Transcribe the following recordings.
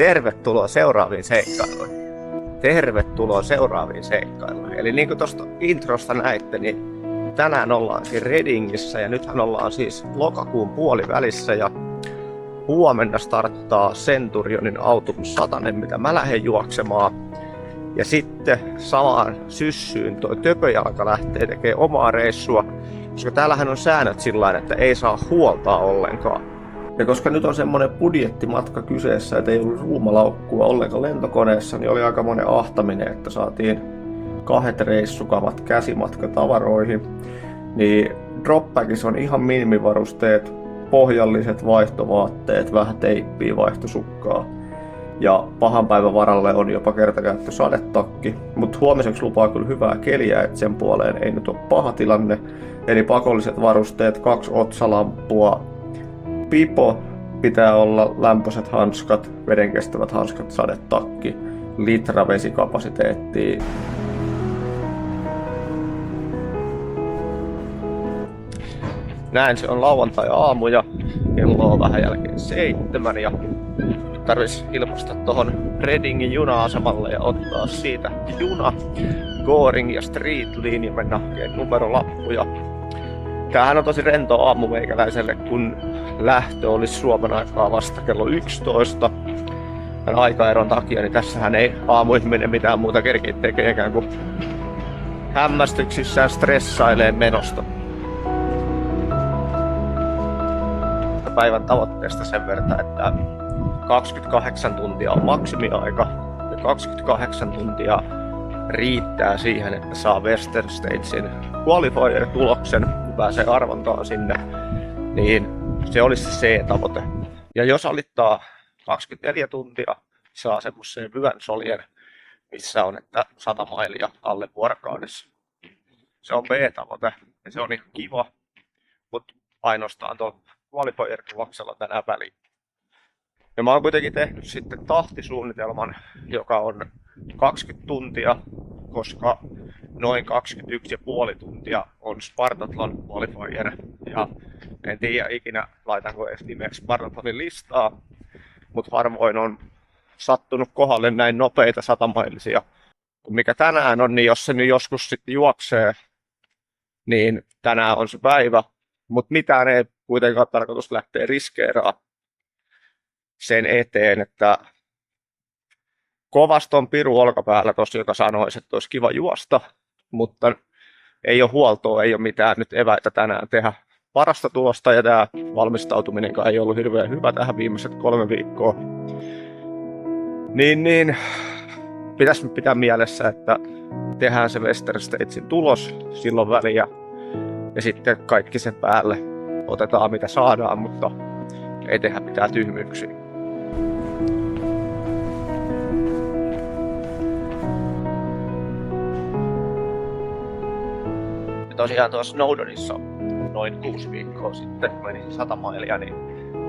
Tervetuloa seuraaviin seikkailuihin. Tervetuloa seuraaviin seikkailuihin. Eli niin kuin tuosta introsta näitte, niin tänään ollaankin Redingissä ja nythän ollaan siis lokakuun puolivälissä ja huomenna starttaa Centurionin Autumn 100, mitä mä lähden juoksemaan. Ja sitten samaan syssyyn toi Töpöjalka lähtee tekemään omaa reissua, koska täällähän on säännöt sillain, että ei saa huoltaa ollenkaan. Ja koska nyt on semmonen budjettimatka kyseessä, että ei ollut ruumalaukkua ollenkaan lentokoneessa, niin oli aika monen ahtaminen, että saatiin 2 reissukamat käsimatkatavaroihin. Niin dropbackissa on ihan minimivarusteet, pohjalliset vaihtovaatteet, vähän teippiä, vaihtosukkaa. Ja pahan päivän varalle on jopa kertakäyttö sadetakki. Mutta huomiseksi lupaa kyllä hyvää keliä, että sen puoleen ei nyt ole paha tilanne. Eli pakolliset varusteet, 2 otsalampua, pipo, pitää olla lämpöiset hanskat, vedenkestävät hanskat, sadetakki, litra vesikapasiteettia. Näin se on lauantai-aamu ja kello on vähän jälkeen 7 ja tarvitsisi ilmasta tuohon Redingin juna-asemalle ja ottaa siitä juna Goring ja Street Line ja mennä hakemaan numerolappuja. Tämähän on tosi rento aamu meikäläiselle, kun lähtö olisi Suomen aikaa vasta kello 11. Tämän aikaeron takia, niin tässähän ei aamuihminen mitään muuta kerkiä tekeekään kuin hämmästyksissään stressailee menosta. Päivän tavoitteesta sen verran, että 28 tuntia on maksimiaika ja 28 tuntia riittää siihen, että saa Western Statesin qualifier-tuloksen, pääsee arvontaan sinne, niin se olisi se tavoite. Ja jos alittaa 24 tuntia, saa semmoisen hyvän soljen, missä on, että 100 mailia alle vuorokaudessa. Se on B-tavoite ja se on ihan kiva, mutta ainoastaan tuon qualifier-tuloksella tänään väliin. Ja mä oon kuitenkin tehnyt sitten tahtisuunnitelman, joka on 20 tuntia, koska noin 21,5 tuntia on Spartathlon qualifier. Ja en tiedä ikinä laitanko edes nimeksi Spartathlonin listaa, mutta harvoin on sattunut kohdalle näin nopeita 100-mailisia. Mikä tänään on, niin jos se nyt joskus sitten juoksee, niin tänään on se päivä. Mutta mitään ei kuitenkaan tarkoitus lähteä riskeeraamaan sen eteen, että kovasti on piru olkapäällä tossa, joka sanoisi, että olisi kiva juosta, mutta ei ole huoltoa, ei ole mitään nyt eväitä tänään tehdä parasta tulosta ja tämä valmistautuminenkaan ei ollut hirveän hyvä tähän viimeiset 3 viikkoa. Niin pitäisi pitää mielessä, että tehdään se Western Statesin tulos silloin väliä ja sitten kaikki sen päälle otetaan mitä saadaan, mutta ei tehdä mitään tyhmyyksiä. Tosiaan tuossa Snowdonissa noin 6 viikkoa sitten menin 100 mailia, niin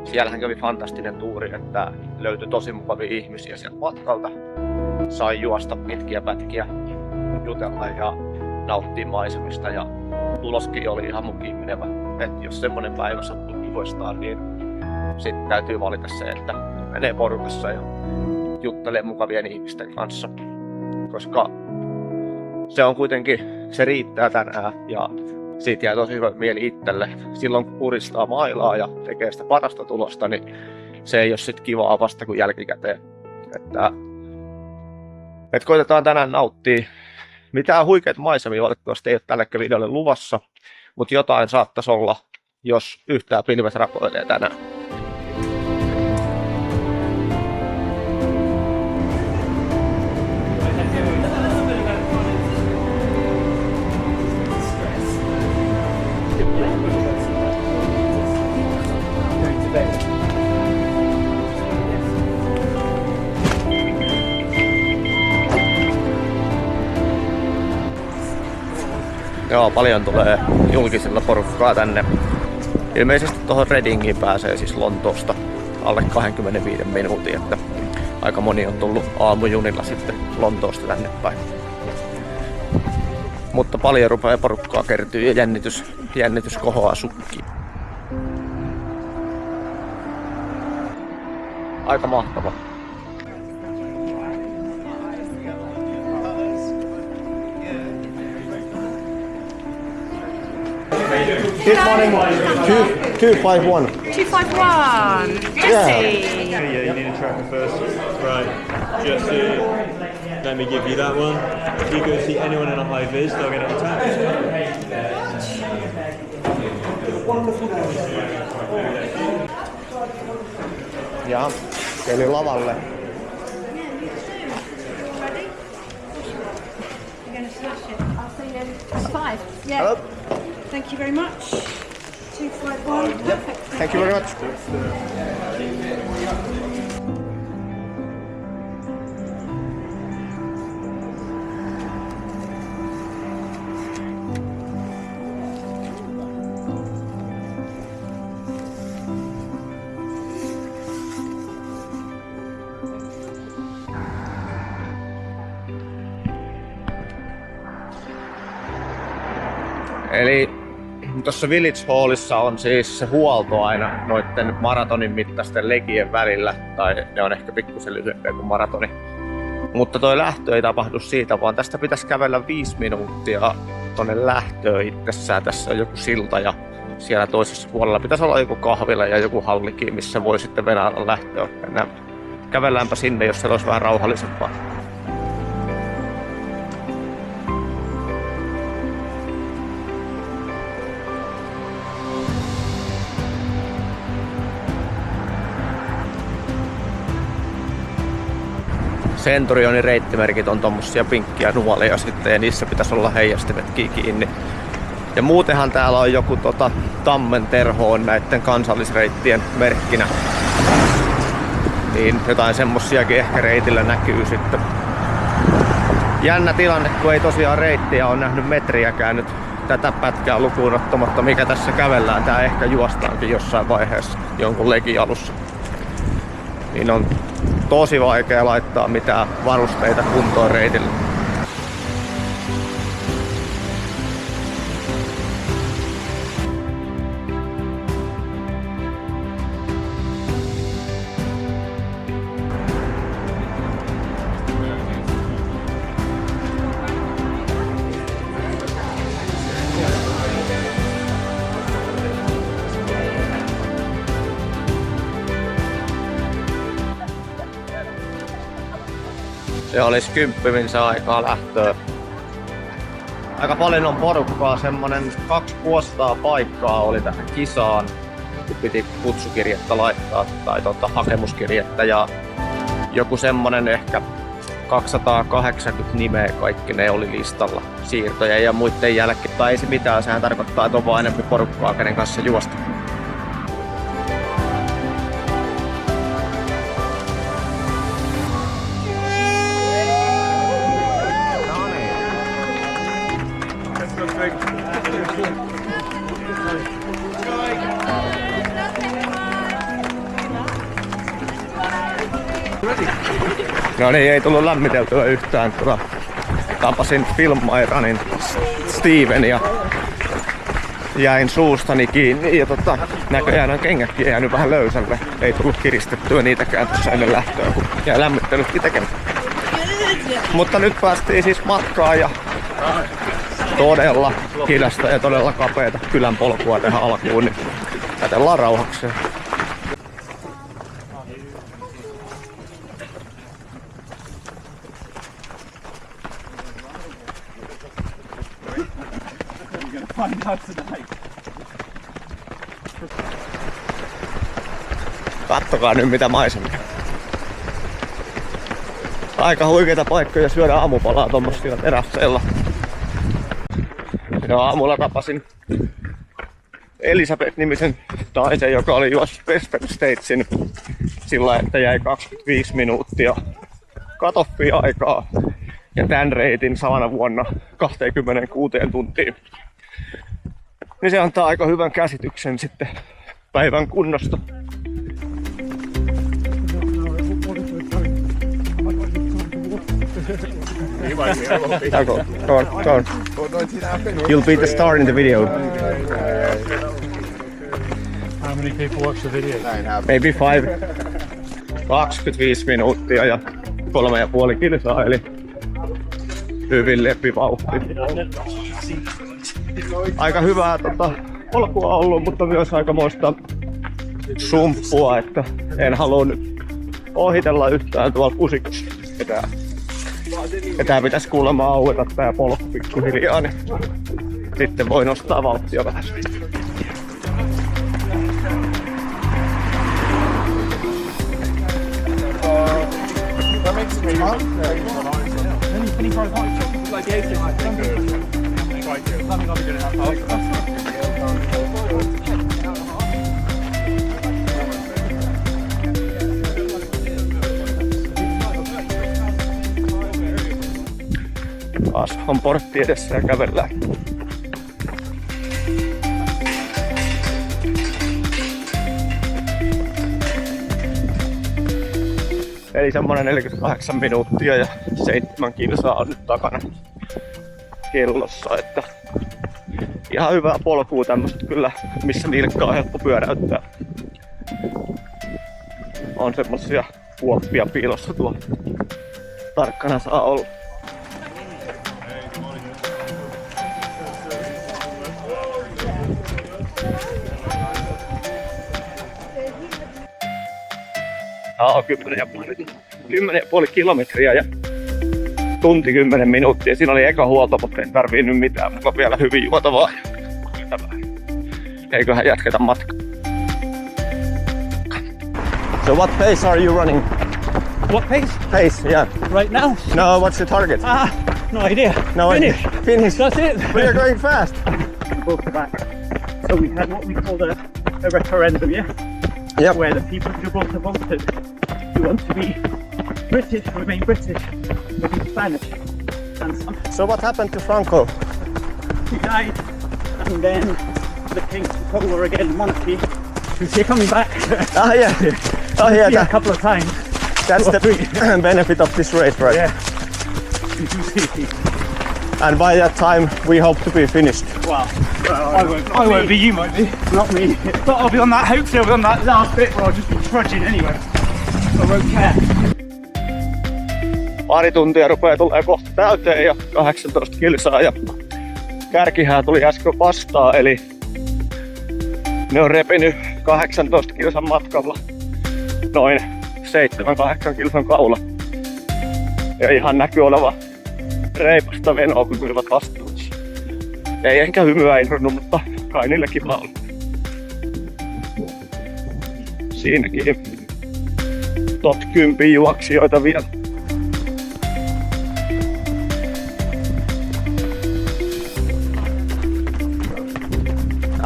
siellähän kävi fantastinen tuuri, että löytyi tosi mukavia ihmisiä sieltä matkalta. Sai juosta pitkiä pätkiä, jutella ja nauttia maisemista ja tuloskin oli ihan mukiin menevä. Että jos semmonen päivä sattuu kivoistaan, niin sitten täytyy valita se, että menee porukassa ja juttelee mukavien ihmisten kanssa. Koska se on kuitenkin, se riittää tänään ja siitä jää tosi hyvä mieli itselle. Silloin kun puristaa mailaa ja tekee sitä parasta tulosta, niin se ei ole sit kivaa vasta kuin jälkikäteen. Että koitetaan tänään nauttia. Mitään huikeita maisemia valitettavasti ei ole tälle videolle luvassa, mutta jotain saattaisi olla, jos yhtään pilvet rakoilee tänään. Joo, paljon tulee julkisilla porukkaa tänne. Ilmeisesti tuohon Redingiin pääsee siis Lontoosta alle 25 minuutin, että aika moni on tullut aamujunilla sitten Lontoosta tänne päin. Mutta paljon rupeaa porukkaa kertyy ja jännitys kohoaa sukkiin. Aika mahtava. This morning, 251. 251. Jesse. Yeah, you need a tracker first. Right, Jesse, let me give you that one. If you go see anyone in a high vis, they'll get attacked. Ja, eli lavalle. It's 5. Yeah. Hello. Thank you very much. 251. Perfect. Thank you very much. Eli tuossa Village Hallissa on siis se huolto aina noitten maratonin mittaisten legien välillä, tai ne on ehkä pikkusen lyhyempiä kuin maratoni. Mutta toi lähtö ei tapahdu siitä, vaan tästä pitäisi kävellä 5 minuuttia tonne lähtöön itsessään. Tässä on joku silta ja siellä toisessa puolella pitäisi olla joku kahvila ja joku hallikin, missä voi sitten venäillä lähtöön. Kävelläänpä sinne, jos se olisi vähän rauhallisempaa. Centurionin reittimerkit on tommosia pinkkiä nuolia sitten ja niissä pitäisi olla heijastimet kiinni. Ja muutenhan täällä on joku tammenterho on näiden kansallisreittien merkkinä. Niin jotain semmosiakin ehkä reitillä näkyy sitten. Jännä tilanne, kun ei tosiaan reittiä ole nähnyt metriäkään nyt tätä pätkää lukuun ottamatta, mikä tässä kävellään. Tää ehkä juostaankin jossain vaiheessa jonkun legin alussa. Niin on tosi vaikea laittaa mitään varusteita kuntoon reitille. Se olisi 10 se aikaa lähtöä. Aika paljon on porukkaa, semmonen 200 paikkaa oli tähän kisaan. Piti kutsukirjettä laittaa tai hakemuskirjettä ja joku semmonen ehkä 280 nimeä kaikki ne oli listalla siirtoja ja muiden jälkeen. Tai ei se mitään, sehän tarkoittaa, että on vaan enemmän porukkaa, kenen kanssa juosta. No niin, ei tullut lämmiteltyä yhtään. Tapasin filmmairanin Steven ja jäin suustani kiinni ja näköjään on kengätkin jäänyt vähän löysälle. Ei tullut kiristettyä niitäkään tässä ennen lähtöä, kun jäi lämmittelytkin tekemättä. Mutta nyt päästiin siis matkaan ja todella hidasta ja todella kapeata kylän polkua tähän alkuun, niin katsellaan rauhakseen. Kattokaa nyt mitä maisemia. Aika huikeita paikkoja syödä aamupalaa tommosilla terasseilla. Ja aamulla tapasin Elisabeth-nimisen naisen, joka oli juossut Western Statesin sillä, että jäi 25 minuuttia cut-offia aikaa. Ja tämän reitin samana vuonna 26 tuntiin. Niin se antaa aika hyvän käsityksen sitten päivän kunnosta. Go on. You'll be the star in the video. How many people watch the video? Maybe 5. 25 minuuttia ja 3,5 kilsaa, eli hyvin leppi vauhti. Aika hyvää polkua ollut, mutta myös aikamoista sumppua, että en halua nyt ohitella yhtään tuolla pusikossa. Ja tää pitäisi kuulemma aueta tää polku pikkuhiljaa, niin sitten voi nostaa vauhtia vähän. Taas on portti edessä ja kävellään. Eli semmonen 48 minuuttia ja 7 kilsaa on nyt takana kellossa, että ihan hyvää polkua tämmöstä kyllä, missä nilkkaa on helppo pyöräyttää. On semmosia kuoppia piilossa tuolla. Tarkkana saa olla. On 10,5 kilometriä ja tunti 10 minuuttia. Siinä oli eka huolto, mutta en tarvii nyt mitään. Mulla on vielä hyvin juotavaa. Eiköhän jatketa matkaa. So what pace are you running? What pace? Pace, yeah. Right now? No, what's your target? No idea. No, Finish. Finish. That's it. But you're going fast. Go back. So we had what we called a referendum, yeah? Yep. Where the people who voted, you want to be British, remain British, or be Spanish. And some So what happened to Franco? he died, and then the king took over again, monarchy. Who's here coming back? Oh yeah. Oh yeah, Yeah, a couple of times. that's the benefit of this race, right? Yeah. And by that time, we hope to be finished. Well, I won't be, you might be. Not me. But I'll be on that, hopefully I'll be on that last bit where I'll just be trudging anyway. I won't care. Pari tuntia rupeaa tulee kohta täyteen ja 18 kilsaa ja kärkihää tuli äsken vastaan, eli ne on repinyt 18 kilsan matkalla noin 7-8 kilsan kaula. Ja ihan näkyy oleva reipasta venoa, kun tulivat vastuussa. Ei enkä hymyä inronnut, mutta kai niille kiva oli. Siinäkin top 10 juoksijoita vielä.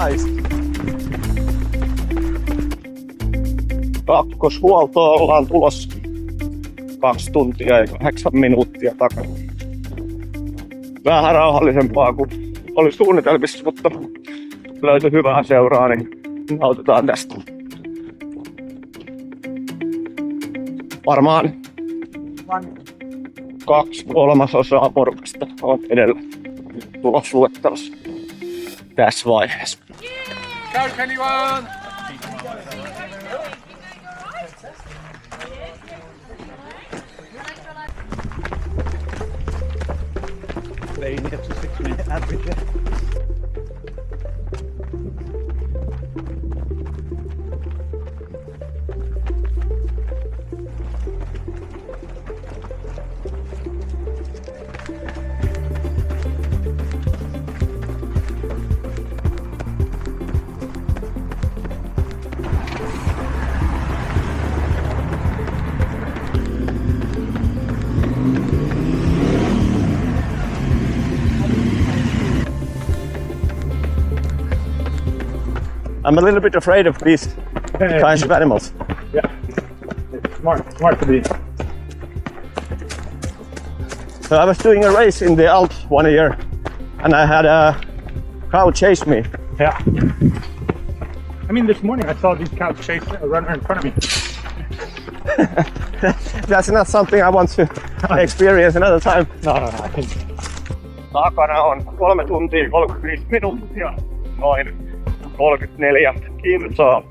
Nice. Kakkoshuoltoa ollaan tulossa 2 tuntia ja 8 minuuttia takana. Vähän rauhallisempaa kuin oli suunnitelmissa, mutta löytyi hyvää seuraa, niin nautitaan tästä. Varmaan 2/3 porukasta on edellä tulosluettelossa tässä vaiheessa. Go, anyone! Playing it to 6-minute average. I'm a little bit afraid of these kinds of animals. Yeah. It's smart to be. So I was doing a race in the Alps 1 year and I had a cow chase me. Yeah. I mean, this morning I saw these cows chase a runner in front of me. That's not something I want to experience another time. No, I think. Takana on 3 tuntia 35 minuuttia, noin 34 kilsaa.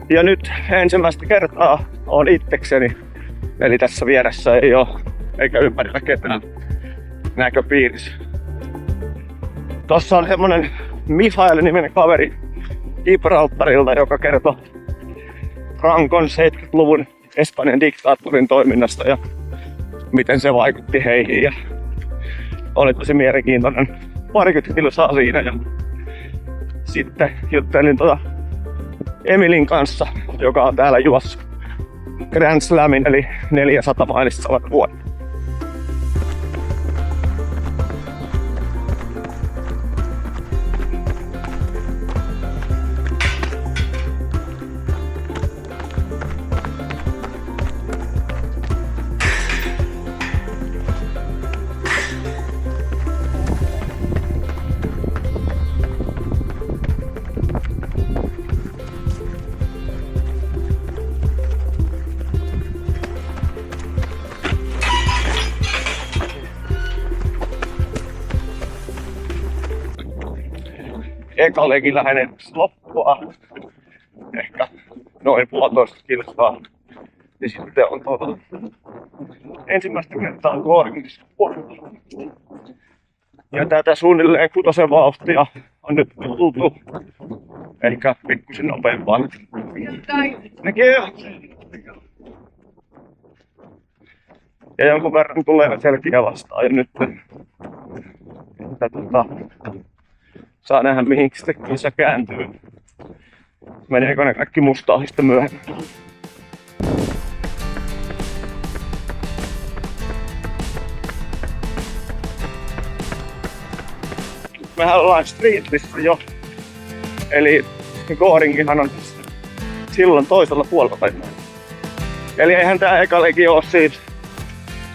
Ja nyt ensimmäistä kertaa on itsekseni, eli tässä vieressä ei ole eikä ympärillä ketään näköpiirissä. Tossa on semmonen Mihail-niminen kaveri Gibraltarilta, joka kertoi Francon 70-luvun Espanjan diktaattorin toiminnasta ja miten se vaikutti heihin. Ja oli tosi mielenkiintoinen. 20 kilsaa siinä. Ja sitten juttelin Emilin kanssa, joka on täällä juossa Grand Slamin eli 400 mailissa vuoden. Eka legi lähenee loppua, ehkä noin 1,5 kilsaa. Ja sitten on ensimmäistä kertaa Goringissa. Ja tätä suunnilleen 6 vauhtia on nyt tultu ehkä pikkusen nopeampaan. Ja jonkun verran tulee selkiä vastaan ja nyt saa nähdä mihin se kääntyy. Meneekö ne kaikki mustaa sitten myöhemmin. Mehän ollaan Streetlissä jo. Eli Goringihan on silloin toisella puolella. Eli eihän tää eka legi oo siitä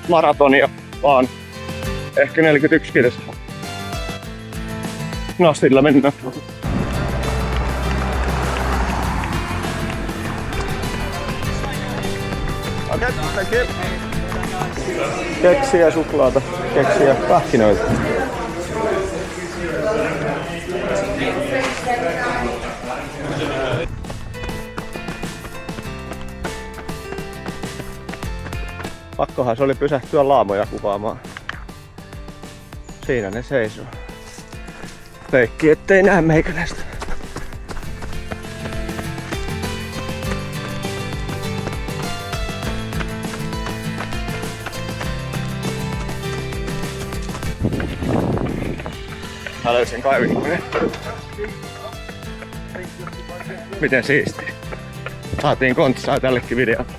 maratonia, vaan ehkä 41 kilsaa. No sillä mennään. Keksiä suklaata, keksiä pähkinöitä. Pakkohan se oli pysähtyä laamoja kuvaamaan. Siinä ne seisoo. Peikki ettei näe meikäläistä. Mä löysin kaivinkoneen. Miten siisti. Saatiin kontsaa tällekin videolle.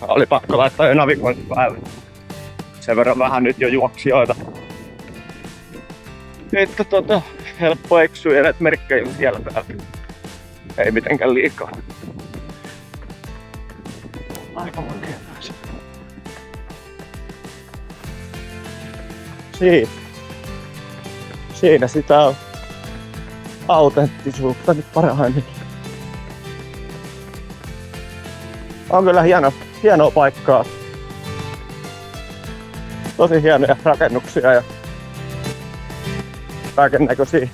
Oli pakko laittaa jo navigointi päälle. Sen verran vähän nyt jo juoksijoita. Että helppo eksyä ja näitä merkkejä on siellä päällä. Ei mitenkään liikaa. Aika makea päässä. Siinä sitä on autenttisuutta nyt parhaimmin. On kyllä hienoa paikkaa. Tosi hienoja rakennuksia ja kaikennäköisiä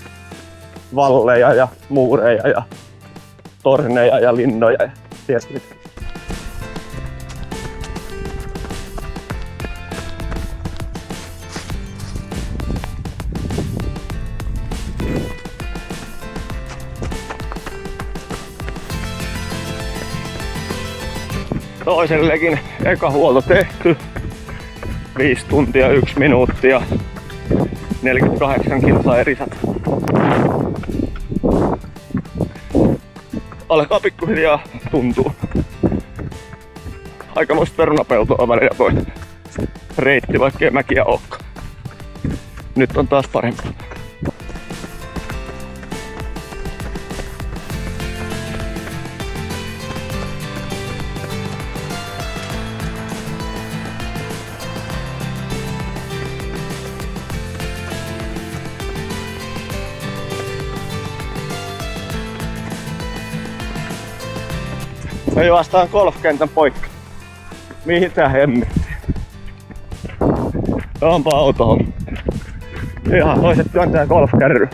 valleja ja muureja ja torneja ja linnoja ja ties mitä. Toisen legin eka huolto tehty. 5 tuntia 1 minuuttia. 48 kilsaa erisät. Alkaa pikkuhiljaa tuntuu. Aikamoista perunapeltoa välillä toi reitti, vaikkei mäkiä olekaan. Nyt on taas parempaa. Me juostaan golfkentän poikki. Mihin tää hemmetti? Onpa auto. Ihan toiset työntää golfkärry.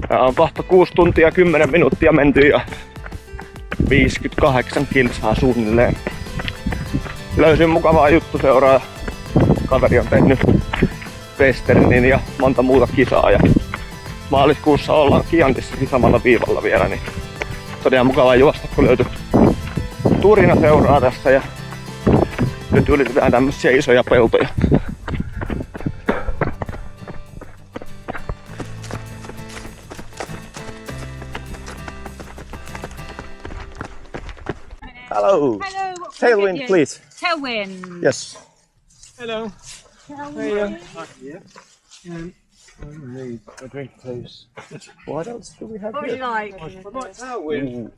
Tää on kohta 6 tuntia 10 minuuttia menty ja 58 kilsaa suunnilleen. Löysin mukavaa juttuseuraa. Kaveri on tehnyt westernin ja monta muuta kisaa. Ja maaliskuussa ollaan Chiantissakin samalla viivalla vielä, niin todella mukavaa juosta, kun löytyi Turina seuraa tässä ja nyt ylitetään tämmöisiä isoja peltoja. Hello. Hello. What can I Tailwind, get you? please. Tailwind. Yes. Hello. Tailwind. A drink, please. What else do we have What would you like? Ooh.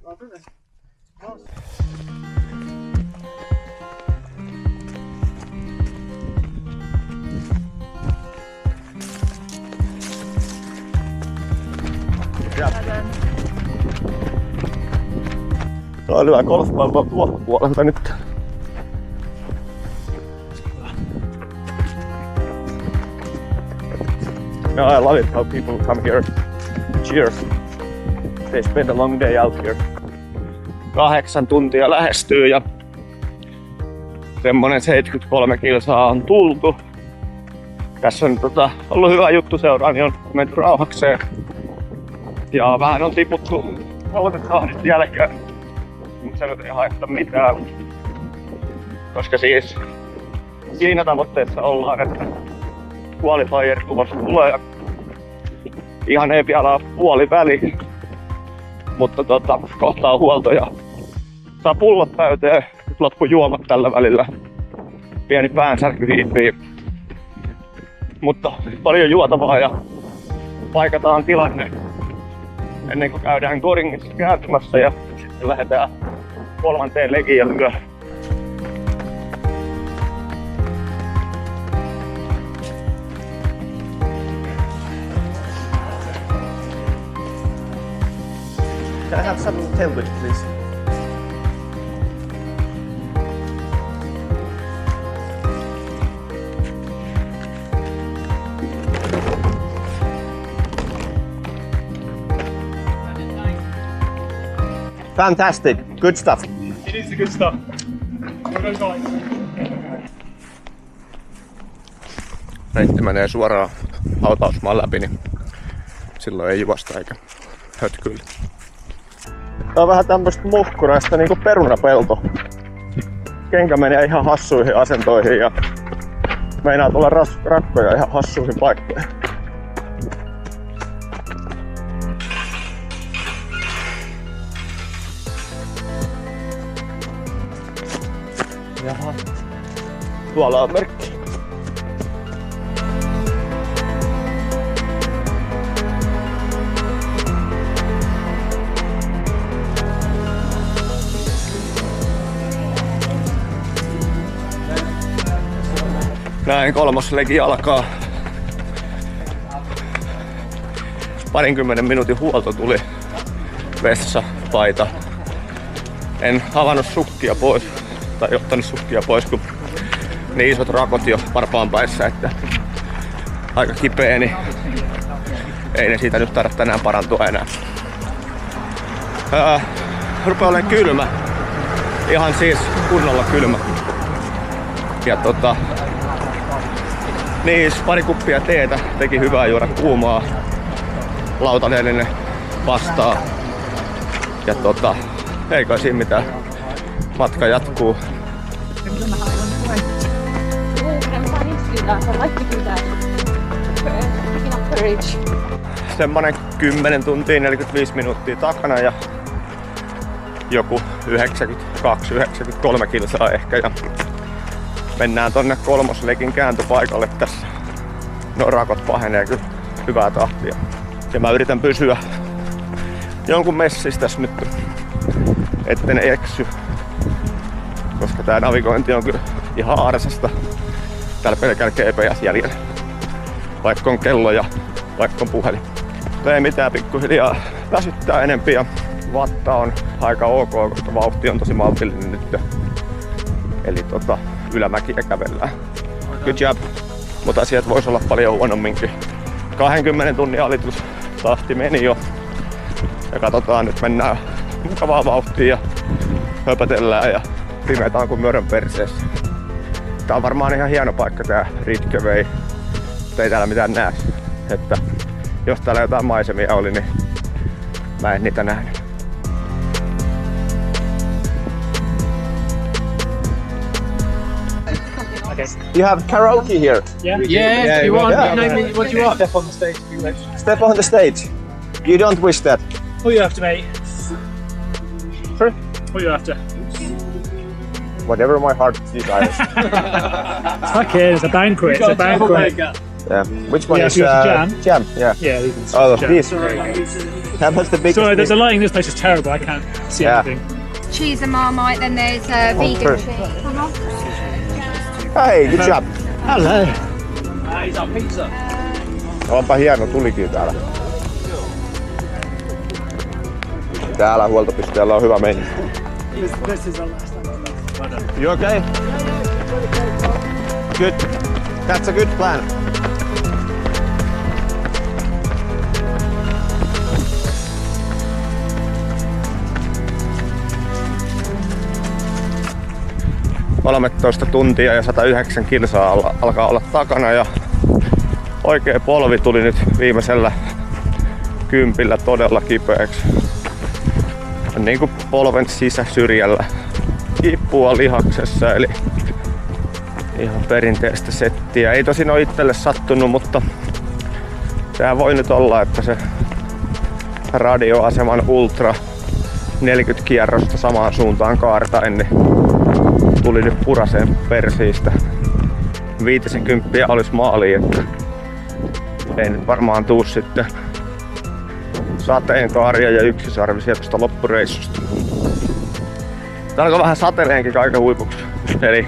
Tää on hyvä golfpallo tuolta puolelta nyt. No, I love it how people come here. Cheers. They spend a long day out here. 8 tuntia lähestyy ja semmonen 73 kilsaa on tultu. Tässä on ollut hyvä juttu seuraa, niin on menty rauhakseen. Ja vähän on tiputtu aloitetahdista jälkeen. Mutta se nyt ei haittaa mitään. Koska siis siinä tavoitteessa ollaan, että qualifier tulossa tulee. Ihan ei vielä ole puoli väli. Mutta kohtaa huolto ja saa pullot täyteen. Loppu juomat tällä välillä. Pieni päänsärky hiipii. Mutta paljon juotavaa ja paikataan tilanne ennen kuin käydään Goringissa kääntymässä ja sitten lähdetään 3. legiin ja lyö. Can I have some tailwind, please? Fantastic, good stuff. It is the good stuff. What goes like? Reitti menee suoraan hautausmaan läpi, niin silloin ei juosta eikä hötkyillä. Tää on vähän tämmöstä muhkuraista niinku perunapelto. Kenkä menee ihan hassuihin asentoihin ja meinaa tulla rakkoja ihan hassuihin paikkoihin. Jaha. Tuolla on merkki. Näin 3. legi alkaa. 20 minuutin huolto tuli. Vessa, paita. En avannut sukkia pois. Tai ottanut sukkia pois, kun niin isot rakot jo varpaanpäissä, että aika kipeä, niin ei ne siitä nyt tarvitse tänään parantua enää. Rupee olemaan kylmä. Ihan siis kunnolla kylmä. Ja niin, pari kuppia teetä teki hyvää juoda kuumaa. Lautaneellinen vastaa. Ja ei kai siinä mitään. Matka jatkuu. Semmonen 10 tuntia 45 minuuttia takana ja joku 92-93 kilsaa ehkä. Ja mennään tonne 3. legin kääntöpaikalle tässä. No rakot pahenee kyllä hyvää tahtia. Ja mä yritän pysyä jonkun messissä tässä nyt, etten eksy. Koska tää navigointi on kyllä ihan arsasta tällä pelkällä GPS jäljellä. Vaikka on kello ja vaikka on puhelin. Ei mitään, pikkuhiljaa väsyttää enempi ja vatta on aika ok, koska vauhti on tosi maltillinen nyt. Eli ylämäkiä kävellään. Good job. Mutta asiat vois olla paljon huonomminkin. 20 tunnin alitustahti meni jo. Ja katsotaan, nyt mennään mukavaa vauhtia ja höpötellään ja pimetään kuin mörön perseessä. Tää on varmaan ihan hieno paikka tää Ridgeway. Ei täällä mitään näe. Että jos täällä jotain maisemia oli, niin mä en niitä nähnyt. You have karaoke here. Yeah, you want? Yeah. Name me what you want. Step on the stage if you wish. Step on the stage. You don't wish that. What you after, mate? Sorry? What you after? Whatever my heart desires. Okay, it's a banquet. It's a banquet. Yeah. Which one Yeah, is so it's jam? Jam, yeah. Yeah, these ones. Oh, Jam. this. That was the biggest. Sorry, the thing. lighting in this place is terrible. I can't see Yeah. anything. Cheese and Marmite, then there's vegan true. cheese. Hey, good job. Hello. He's on pizza. Onpa hieno tulikin täällä. Täällä huoltopisteellä on hyvä meininki. This is our last time. You okay? Good. That's a good plan. ...13 tuntia ja 109 kilsaa alkaa olla takana ja oikea polvi tuli nyt viimeisellä 10 todella kipeäksi. Niin kuin polven sisäsyrjällä kippua lihaksessa, eli ihan perinteistä settiä. Ei tosin ole itselle sattunut, mutta sehän voi nyt olla, että se radioaseman Ultra 40 kierrosta samaan suuntaan kaartain, niin tuli nyt puraseen persiistä. 50 olisi maaliin, että ei nyt varmaan tuu sitten sateenkaaria ja yksisarvisia tuosta loppureissusta. Tää alkoi vähän sateleenkin kaiken huipuksi. Eli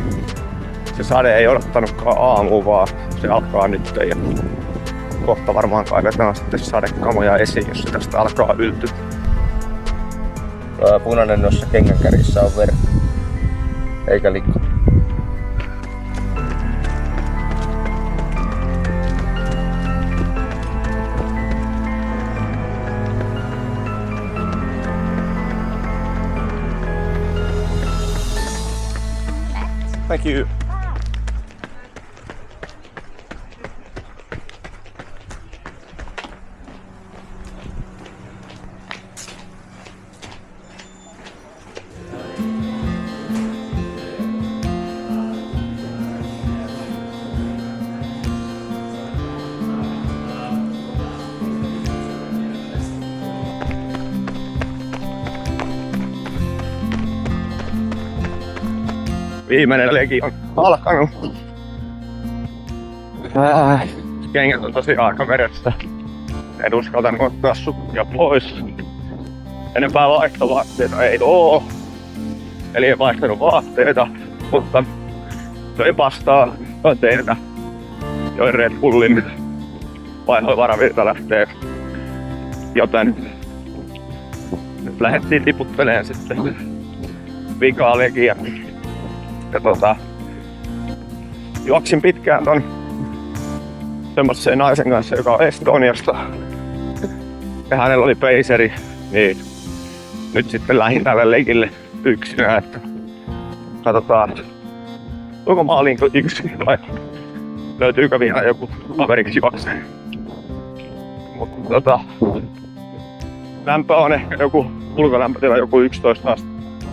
se sade ei odottanutkaan aamuun, vaan se alkaa nyt ja kohta varmaan kaivetaan sitten sadekamoja esiin, jos se tästä alkaa yltyä. Punainen noissa kengänkärjissä on veri. Eikä likko. Thank you. Viimeinen legi on alkanut. Kengät on tosi aikamerestä. En uskaltanut ottaa sukkia pois. Enempää vaihtovaatteita ei oo. Eli en vaihtanut vaatteita, mutta söin pastaa, join teetä, join Red Bullin. Vaihdoin varavirta lähtee. Joten nyt lähdettiin tiputtelemaan sitten vikaa legiä. Ja juoksin pitkään ton semmoisen naisen kanssa, joka on Estoniasta. Ja hänellä oli peiseri, niin nyt sitten lähdin tälle leikille yksinä, että katsotaan, onko maaliinko yksi vai löytyykö vielä joku kaveriksi juokseen. Mutta lämpö on ehkä joku, ulkolämpötila joku 11 astetta.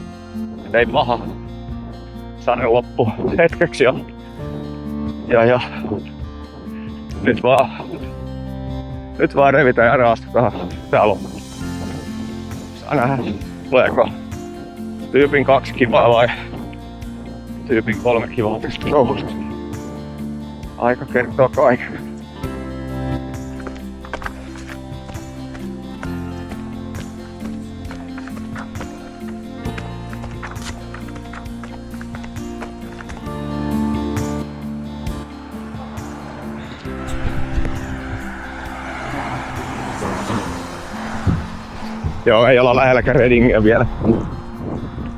Ei paha. Sade loppu hetkeksi ja nyt vaan revitään ja raastetaan tää loppu. Saa nähdä, tuleeko tyypin 2 kivaa vai tyypin 3 kivaa tästä touhusta. Aika kertoo kaiken. Joo, ei olla lähelläkään Redingiä vielä.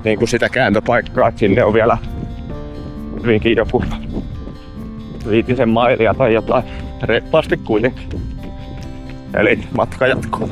Niin kuin sitä kääntöpaikkaa, että sinne on vielä hyvinkin joku 5 mailia tai jotain. Reippaasti kuitenkin. Eli matka jatkuu.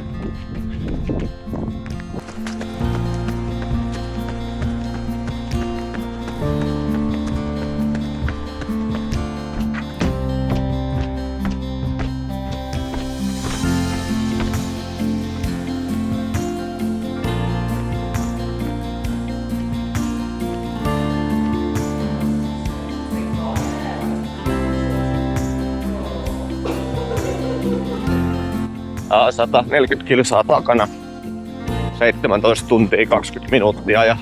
140 kilsaa takana. 17 tuntia 20 minuuttia ja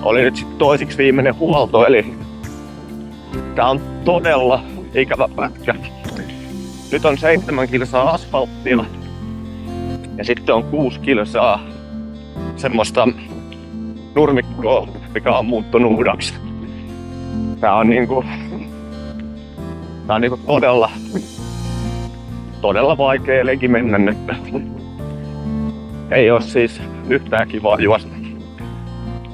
oli nyt sitten toisiksi viimeinen huolto, eli tää on todella ikävä pätkä. Nyt on 7 kilsaa asfalttia ja sitten on 6 kilsaa semmoista nurmikkoa, mikä on muuttunut uudaksi. Tää on niinku todella vaikea leki mennä nyt. Ei oo siis yhtään kivaa juosta.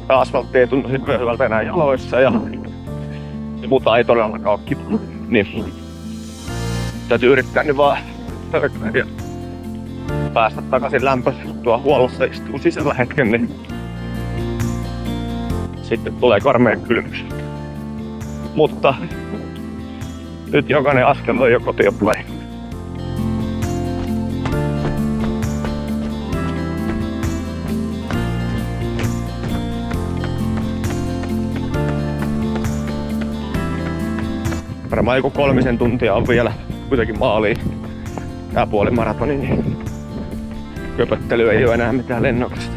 Asfaltti ei tunnu hyvältä enää jaloissa ja muuta ei todellakaan oo kivaa. Niin. Täytyy yrittää nyt vaan törkää ja päästä takaisin lämpöön. Tuo huollossa istuu sisällä hetken, niin sitten tulee karmea kylmyys. Mutta nyt jokainen askel on jo kotiin päin. Varmaan joku 3 tuntia on vielä kuitenkin maaliin. Tää puolimaratoni, niin köpöttely ei oo enää mitään lennokasta.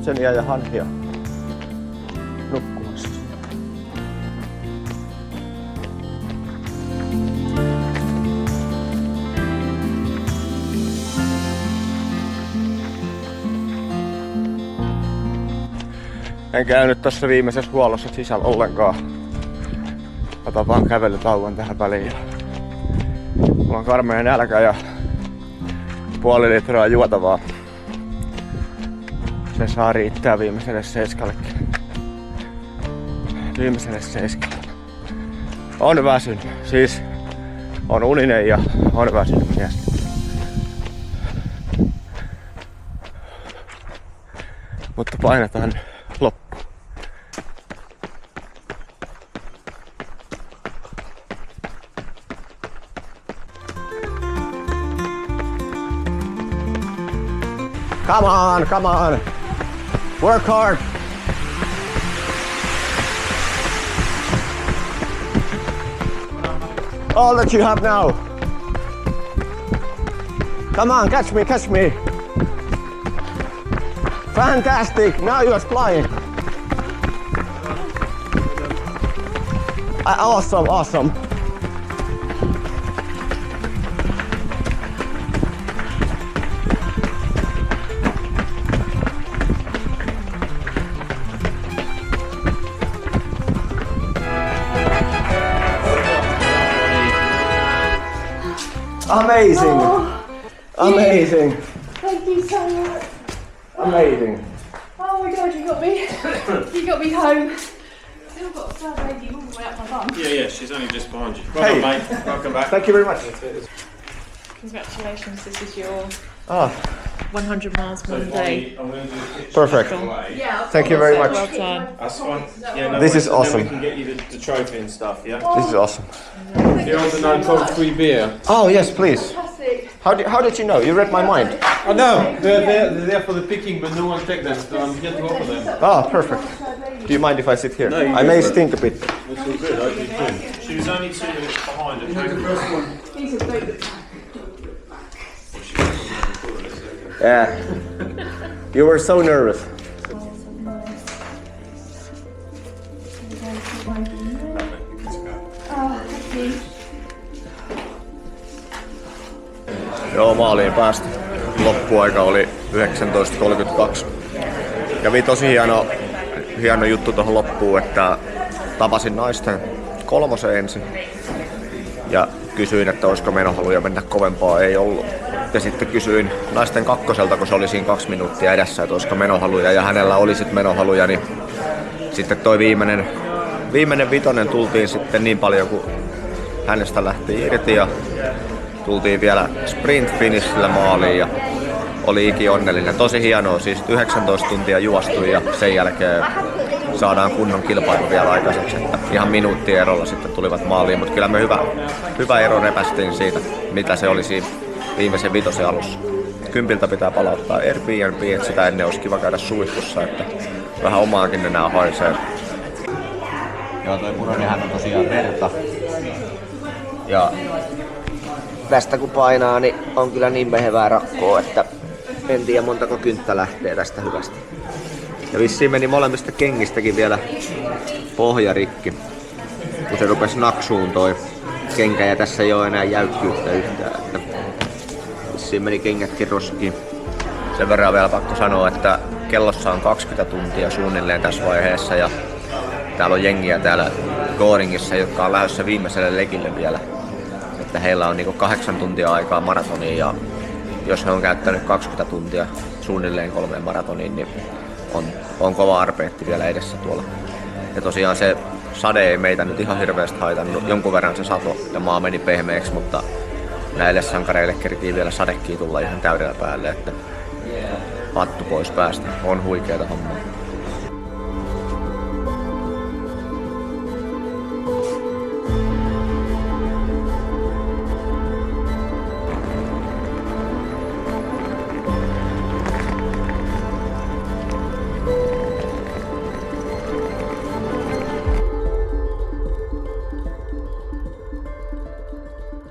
Senia ja Hanhia nukkumassa. En käynyt tässä viimeisessä huollossa sisällä ollenkaan. Otan vaan kävelytauon tähän väliin. Mulla on karmea nälkä ja 0,5 litraa juotavaa. Se saa riittää viimeiselle seiskallekin. Viimeiselle seiskalle. On väsynyt. Siis on uninen ja on väsynyt mies. Mutta painetaan loppuun. Come on, come on. Work hard. All that you have now. Come on, catch me, catch me. Fantastic, now you're flying. Awesome, awesome. Amazing! Amazing! Thank you so much. Amazing! Oh my god, you got me home. Still got a sad lady all the way up my bum. Yeah, she's only just behind you. Hey. Well done, mate. Welcome back. Thank you very much. Congratulations, this is your Ah, 100 miles one day. I'm going to do a picture. perfect. Yeah, Thank you very much. Well done. That's fine. Yeah, no This worries. is awesome. And then we can get you the trophy and stuff, yeah? This is awesome. You're on the no free beer. Oh yes, please. fantastic. How did you know? You read my mind. I know, they're there for the picking, but no one take them, so I'm here to offer them. Ah, perfect. Do you mind if I sit here? No, you I go may for it. stink a bit. It's all good, I hope you can. She was only 2 minutes behind her. These are big. Yeah. You were so nervous. Joo, maaliin päästä. Loppuaika oli 19.32. Kävi tosi hieno juttu tuohon loppuun, että tapasin naisten 3 ensin. Ja kysyin, että olisiko menohaluja mennä kovempaa, ei ollut. Ja sitten kysyin naisten 2, kun se oli siinä 2 minuuttia edessä, että olisiko menohaluja. Ja hänellä oli sitten menohaluja, niin sitten toi viimeinen 5 tultiin sitten niin paljon, kun hänestä lähti irti. Ja tultiin vielä sprint-finishillä maaliin ja oli ikionnellinen. Tosi hienoa, siis 19 tuntia juostui ja sen jälkeen saadaan kunnon kilpailu vielä aikaiseksi. Että ihan minuuttierolla sitten tulivat maaliin, mutta kyllä me hyvä ero repästiin siitä, mitä se oli siinä viimeisen 5 alussa. 10 pitää palauttaa Airbnb, että sitä ennen olisi kiva käydä suihkussa, että vähän omaakin enää haisee. Joo, toi punonenhän on tosiaan verta. Ja tästä kun painaa, niin on kyllä niin mehevää rakkoa, että en tiedä montako kynttä lähtee tästä hyvästä. Ja vissiin meni molemmista kengistäkin vielä pohja rikki, kun se rupesi naksuun toi kenkä ja tässä ei ole enää jäykkyyttä yhtään. Että vissiin meni kengätkin roskiin. Sen verran vielä pakko sanoa, että kellossa on 20 tuntia suunnilleen tässä vaiheessa ja täällä on jengiä täällä Göringissa, jotka on lähdössä viimeiselle legille vielä. Että heillä on niinku 8 tuntia aikaa maratoniin ja jos he on käyttänyt 20 tuntia suunnilleen 3 maratoniin, niin on kova arpeetti vielä edessä tuolla. Ja tosiaan se sade ei meitä nyt ihan hirveästi haitannut. Jonkun verran se sato ja maa meni pehmeäksi, mutta näille sankareille kerkii vielä sadekin tulla ihan täydellä päälle, että hattu pois päästä. On huikeeta hommaa.